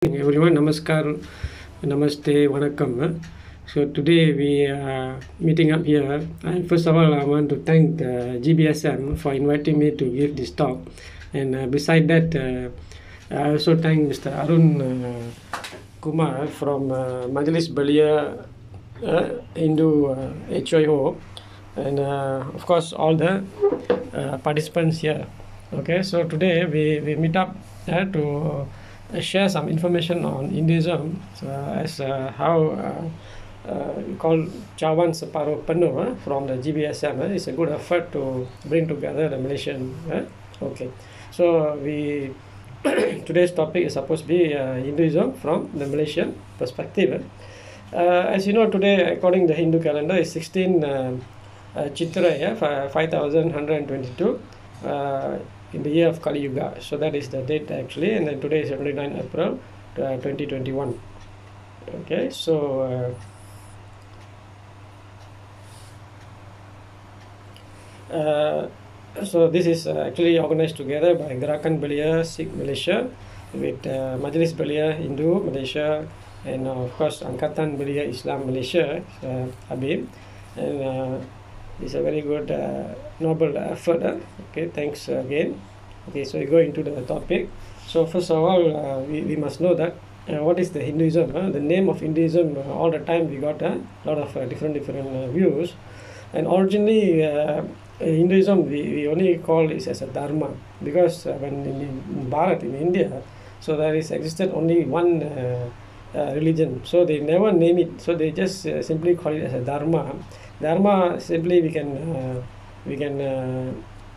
Everyone, namaskar, namaste, vanakkam. So today we are meeting up here. And first of all, I want to thank GBSM for inviting me to give this talk. And beside that, I also thank Mr. Arun Kumar from Majlis Belia Hindu HIO, and of course all the participants here. Okay, so today we meet up to share some information on Hinduism, as how we call Cawan Separuh Penuh from the GBSM. It's a good effort to bring together the Malaysian. Okay, so we today's topic is supposed to be Hinduism from the Malaysian perspective. As you know, today, according to the Hindu calendar, is 16 Chitra, 5122 in the year of Kali Yuga. So that is the date actually, and then today is 29 April 2021. Okay, so so this is actually organized together by Gerakan Belia Sikh Malaysia with Majlis Belia Hindu Malaysia, and of course Angkatan Belia Islam Malaysia, Habib, and it's a very good noble effort. Okay, thanks again. Okay, so we go into the topic. So first of all, we must know that what is the Hinduism. The name of Hinduism, all the time we got a lot of different views, and originally Hinduism we only call it as a dharma, because when in Bharat, in India, so there is existed only one religion, so they never name it, so they just simply call it as a dharma. Dharma simply we can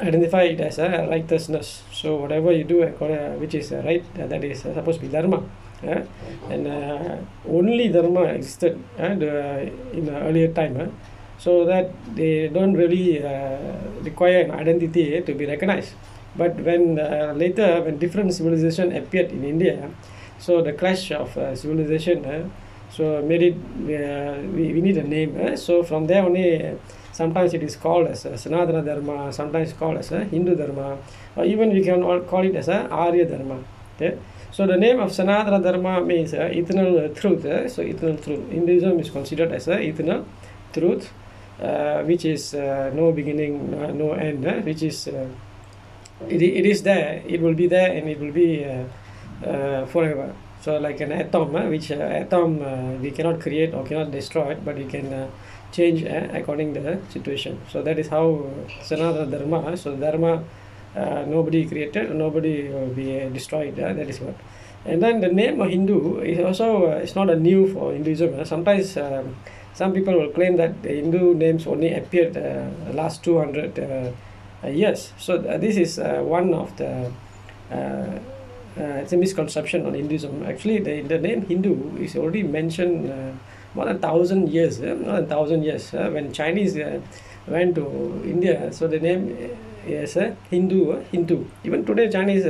identify it as a righteousness. So whatever you do which is right, that is supposed to be dharma. And only dharma existed in the earlier time, so that they don't really require an identity to be recognized. But when later, when different civilization appeared in India, so the clash of civilization so made it we need a name. So from there only, sometimes it is called as a Sanatana Dharma, sometimes called as a Hindu Dharma, or even we can all call it as a Arya Dharma. Okay, so the name of Sanatana Dharma means eternal truth. So eternal truth, Hinduism is considered as a eternal truth, which is no beginning, no end, which is it is there, it will be there, and it will be forever. So like an atom, which atom we cannot create or cannot destroy it, but we can change according to the situation. So that is how Sanatana Dharma. So Dharma, nobody created, nobody will be destroyed. That is what. And then the name of Hindu is also it's not a new for Hinduism. Sometimes some people will claim that the Hindu names only appeared last 200 years. So this is one of the it's a misconception on Hinduism. Actually, the name Hindu is already mentioned more than 1,000 years. More than 1,000 years. When Chinese went to India, so the name is Hindu. Hindu. Even today, Chinese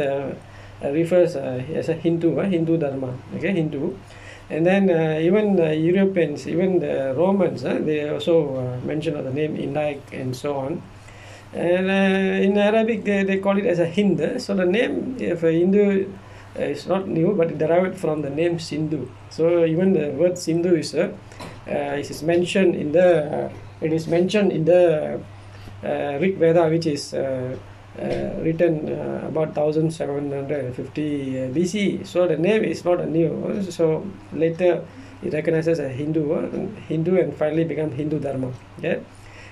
refers as a Hindu, Hindu Dharma. Okay, Hindu. And then even Europeans, even the Romans, they also mention the name India and so on. And in Arabic, they call it as a Hind. So the name of a Hindu is not new, but it derived from the name Sindhu. So even the word Sindhu is mentioned in the Rig Veda, which is written about 1750 BC. So the name is not a new. So later it recognizes a Hindu, and finally become Hindu Dharma. Okay.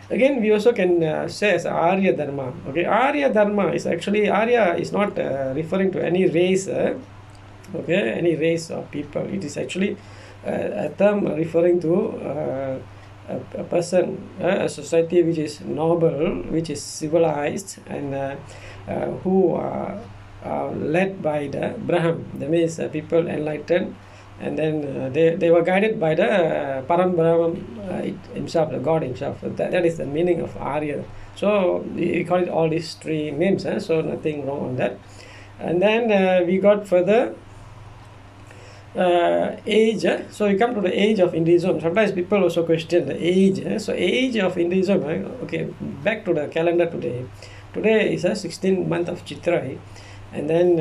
Again, we also can say as Arya Dharma. Okay, Arya Dharma is actually, Arya is not referring to any race, okay, any race of people. It is actually a term referring to a person, a society which is noble, which is civilized, and who are led by the Brahman. That means people enlightened, and then they were guided by the Param Brahman himself, the God himself. That is the meaning of Arya. So we call it all these three names, so nothing wrong on that. And then we got further age. So we come to the age of Hinduism. Sometimes people also question the age. So age of Hinduism. Okay, back to the calendar today. Today is a 16th month of Chitra. and then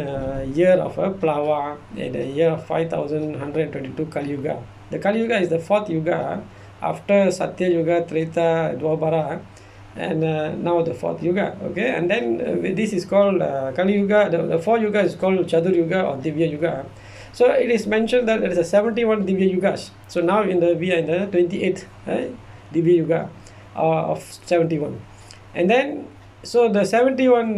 year of a Plava, and the year of 5122 Kali Yuga. The Kali Yuga is the fourth Yuga after Satya Yuga, Treta, Dwapara, and now the fourth Yuga. Okay, and then this is called Kali Yuga. The fourth Yuga is called Chatur Yuga or Divya Yuga. So it is mentioned that there is a 71 Divya Yugas. So now we are in the 28th Divya Yuga of 71, and then so the 71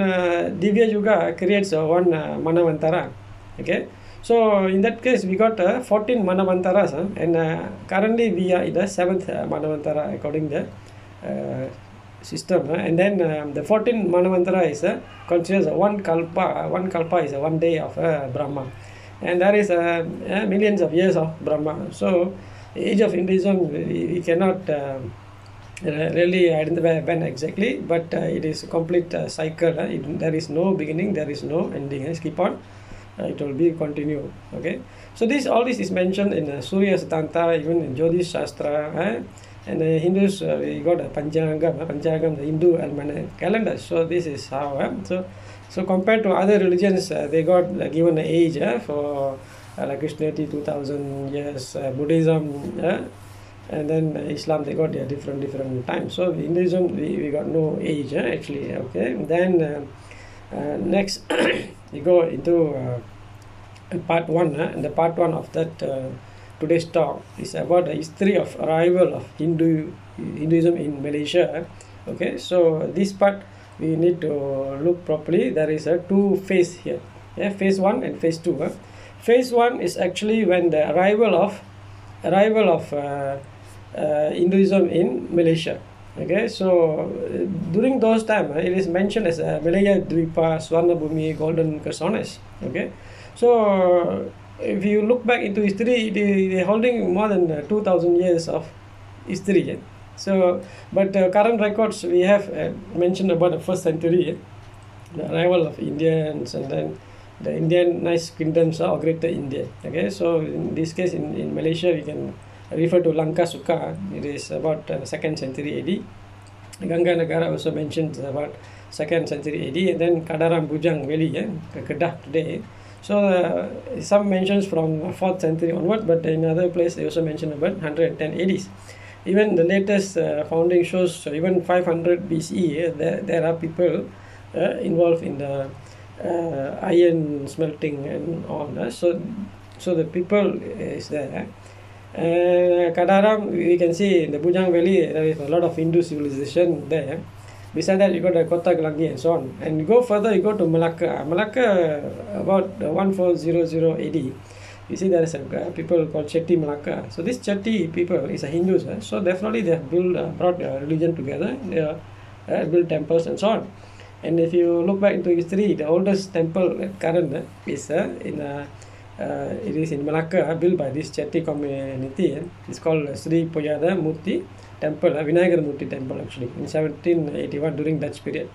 Divya Yuga creates one Manavantara. Okay, so in that case we got 14 Manavantaras, and currently we are in the 7th Manavantara according to the system, and then the 14 Manavantara is considered one Kalpa. One Kalpa is 1 day of Brahma, and there is millions of years of Brahma. So age of Hinduism we cannot really identify when exactly, but it is a complete cycle. There is no beginning, there is no ending. Keep on, it will be continue. Okay, so all this is mentioned in Surya Siddhanta, even in Jyotish Shastra, and the Hindus we got a Panchangam, the Hindu almanac calendar. So this is how so compared to other religions, they got given an age for like Christianity 2000 years, Buddhism, and then Islam they got their different times. So Hinduism we got no age actually. Okay, then next we go into part 1, and the part 1 of that today's talk is about the history of arrival of Hinduism in Malaysia. Okay, so this part we need to look properly. There is a two phase here, phase 1 and phase 2. Phase 1 is actually when the arrival of Hinduism in Malaysia. Okay, so during those time it is mentioned as Malaya Dwipa, Swarna Bhumi, Golden Kesones. Okay, so if you look back into history, they holding more than 2000 years of history. So but current records we have mentioned about the 1st century, the arrival of Indians, and then the Indian nice kingdoms or Greater India. Okay, so in this case in Malaysia we can refer to Lanka Sukha. It is about 2nd century AD. Ganga Nagara also mentioned about 2nd century AD, and then Kadaram Bujang Valley, Kedah today. So some mentions from 4th century onward, but in other place they also mention about 110 ADs. Even the latest founding shows even 500 BCE there are people involved in the iron smelting and all. So the people is there. Kadaram, we can see in the Bujang Valley there is a lot of Hindu civilization there. Beside that you got the Kota Kelangi and so on. And you go further, you go to Malacca. Malacca about 1400 AD. You see there is a people called Chetty Malacca. So this Chetty people is a Hindus. So definitely they have brought religion together. They have built temples and so on. And if you look back into history, the oldest temple current is it is in Malacca, built by this Chetty community. It's called Sri Poyada Murti Temple, Vinayagar Murti Temple actually, in 1781 during Dutch period.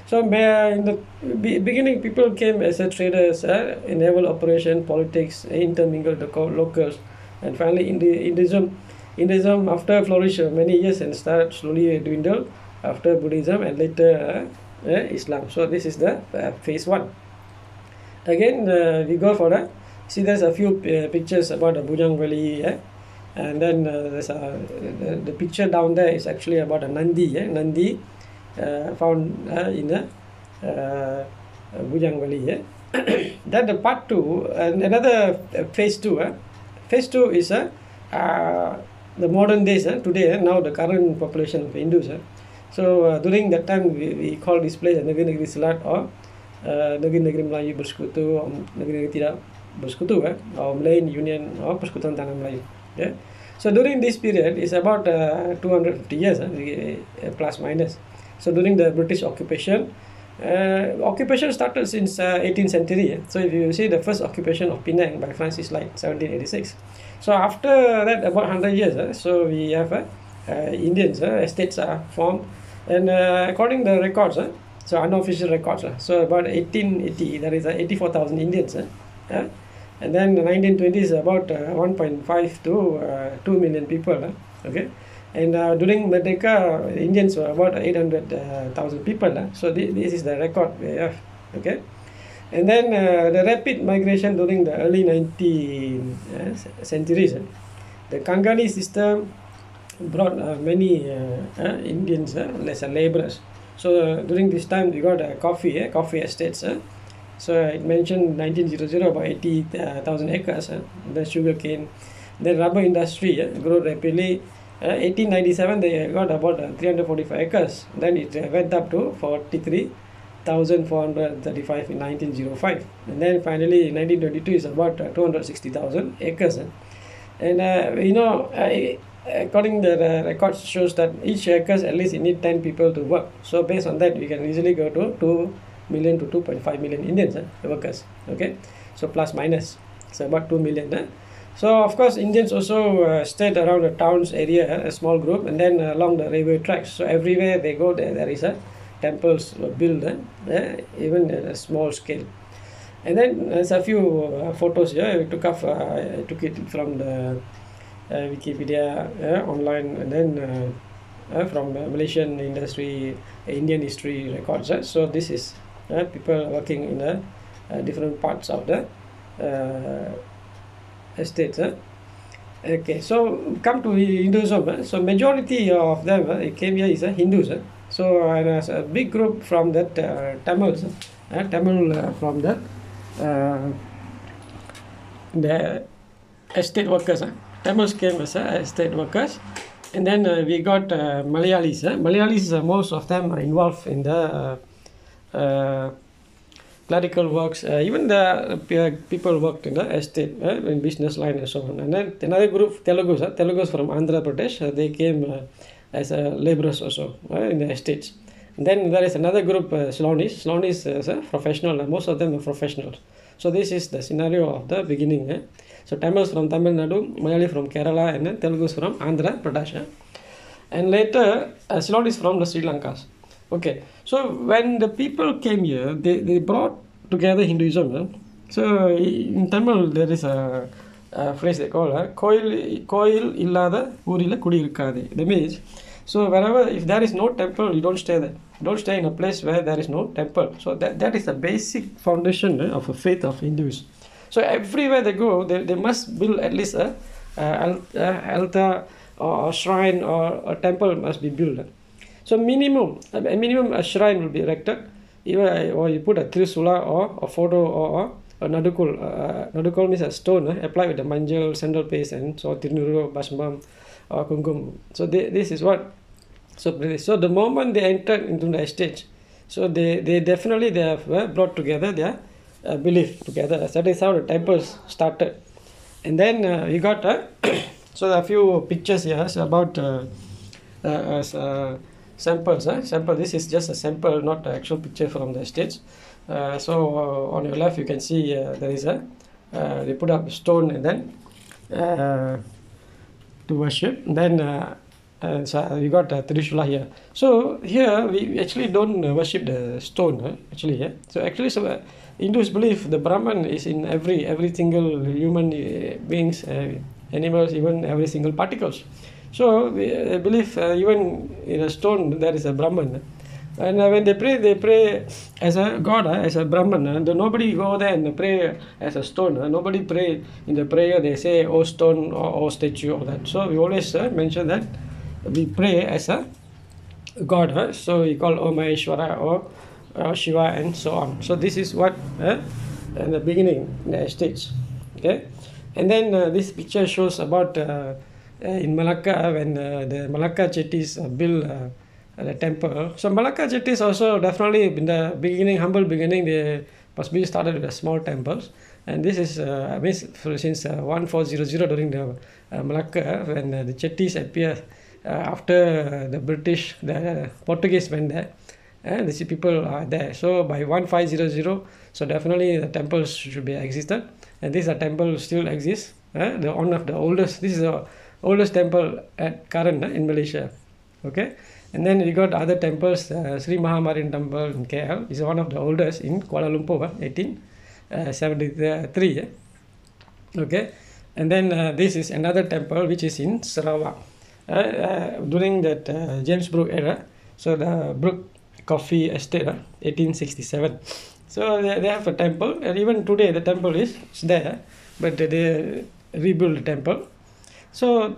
So in the beginning, people came as traders in naval operation, politics, intermingled the locals, and finally Hinduism after flourished many years and started slowly dwindle after Buddhism and later Islam. So this is the phase 1. Again, we go for see there's a few pictures about the Bujang Valley, and then there's the picture down there is actually about a Nandi found in the Bujang Valley. Then the part 2 and another phase 2. Phase 2 is the modern days today. Now the current population of Hindus. So during that time we call this place Negeri-Negeri Selat or Negeri-Negeri Melayu Bersekutu or Negeri-Negeri Tidak Bersekutu or Malayan Union or Persekutuan Tanah Melayu. So during this period is about 250 years plus minus. So during the British occupation, occupation started since 18th century. So if you see the first occupation of Penang by Francis Light, 1786. So after that about 100 years, so we have Indians, estates are formed, and according to the records, so unofficial records, so about 1880 there is 84,000 Indians, and then the 1920s about 1.5 to 2 million people. Okay. And during Merdeka, Indians were about 800,000 people. So this is the record we have. Okay. And then the rapid migration during the early 19th centuries. The Kangani system brought many Indians as laborers. So during this time we got coffee estates. So it mentioned 1900 about 80,000 acres. The sugar cane, the rubber industry grew rapidly. 1897 they got about 345 acres. Then it went up to 43,435 in 1905, and then finally in 1922 is about 260,000 acres. And according to the records shows that each acres at least you need 10 people to work. So based on that we can easily go to 2 million to 2.5 million Indians workers. Okay, so plus minus, so about 2 million. So of course Indians also stayed around the towns area, a small group, and then along the railway tracks. So everywhere they go there is a temples were built, even at a small scale. And then there's a few photos here. We took off. I took it from the Wikipedia online, and then from Malaysian industry, Indian history records. So this is people working in the different parts of the estates. Okay, so come to Hinduism. So majority of them came here is Hindus. So there's a big group from that Tamils, Tamil from that the estate workers. Tamils came as estate workers, and then we got Malayalis. Malayalis, most of them are involved in the clerical works. Even the people worked in the estate, in business line and so on. And then another group, Telugus. Telugus from Andhra Pradesh. They came as laborers also in the estates. And then there is another group, Ceylonese. Ceylonese is professional. Most of them are professionals. So this is the scenario of the beginning. So Tamils from Tamil Nadu, Malayali from Kerala, and then Telugus from Andhra Pradesh. And later, Ceylonese from the Sri Lankas. Okay, so when the people came here, they brought together Hinduism. So in Tamil, there is a phrase they call Koil illada urila kudi irukade. That means, so wherever, if there is no temple, you don't stay there. Don't stay in a place where there is no temple. So that is the basic foundation of a faith of Hindus. So everywhere they go, they must build at least a altar or a shrine or a temple must be built. So minimum a shrine will be erected, or you put a trisula or a photo or a nadukul. Nadukul means a stone applied with the manjal, sandal paste, and so tirunuru, basmam, or kungkum. So this is what. So the moment they entered into the estate, so they definitely they have brought together their belief together. So that is how the temples started. And then we got so a few pictures here about samples. Sample. This is just a sample, not an actual picture from the estates. So on your left you can see there is they put up a stone and then to worship. And then so we got Trishula here. So here we actually don't worship the stone actually. So actually, so Hindus believe the Brahman is in every single human beings, animals, even every single particles. So they believe even in a stone there is a Brahman. And when they pray as a god, as a Brahman. Nobody go there and pray as a stone. Nobody pray in the prayer. They say, "Oh stone," or "Oh statue," or that. So we always mention that we pray as a god. So we call Om Maheshwara or Shiva and so on. So this is what in the beginning the estates. Okay, and then this picture shows about in Malacca when the Malacca Chettis built the temple. So Malacca Chettis also definitely in the beginning, humble beginning, they possibly started with the small temples. And this is since 1400 during the Malacca when the Chettis appear after the British, the Portuguese went there. And these people are there. So by 1500, so definitely the temples should be existed. And this temple still exists. One of the oldest. This is the oldest temple at current in Malaysia. Okay. And then we got other temples. Sri Mahamarin Temple in KL is one of the oldest in Kuala Lumpur, 1873. Okay. And then this is another temple which is in Sarawak. During that James Brooke era. So the Brooke Coffee Estate, 1867. So they have a temple, and even today the temple is there, but they rebuild the temple. So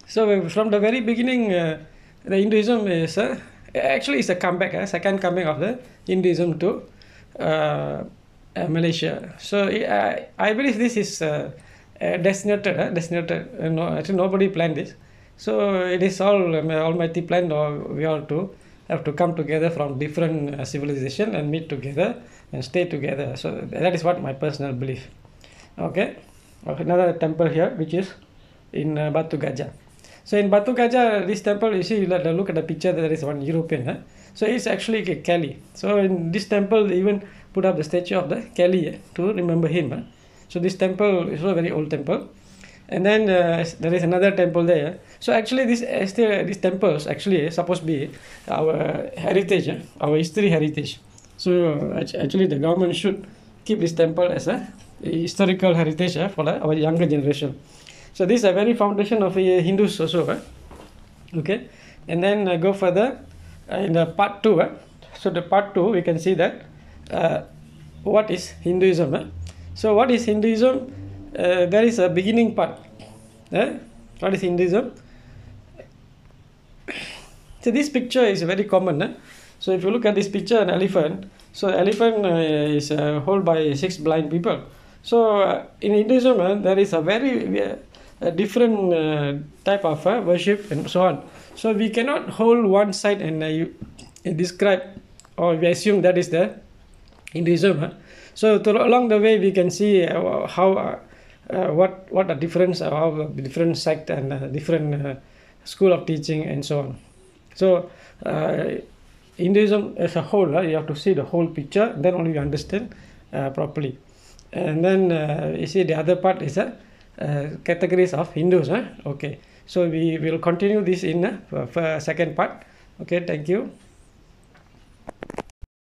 from the very beginning, the Hinduism is actually it's a comeback, second coming of the Hinduism to Malaysia. So I believe this is designated. No, actually nobody planned this. So it is all Almighty plan, or we all to have to come together from different civilization and meet together and stay together. So that is what my personal belief. Okay, another temple here, which is in Batu Gajah. So in Batu Gajah, this temple, you see, look at the picture, there is one European. So it's actually Kelly. So in this temple, they even put up the statue of the Kelly to remember him. So this temple is a very old temple. And then there is another temple there. So actually these temples actually supposed to be our heritage, our history heritage. So actually the government should keep this temple as a historical heritage for our younger generation. So this is a very foundation of Hindus also. Okay, and then go further in the part 2. So the part 2, we can see that what is Hinduism. So what is Hinduism? There is a beginning part. What is Hinduism? So this picture is very common. So if you look at this picture, an elephant. So elephant is held by 6 blind people. So in Hinduism, there is a very different type of worship and so on. So we cannot hold one side and describe, or we assume that is the Hinduism. So along the way we can see how what the difference of the different sect and different school of teaching and so on. So Hinduism as a whole, you have to see the whole picture, then only you understand properly. And then you see the other part is categories of Hindus. Okay, so we will continue this in second part. Okay, thank you.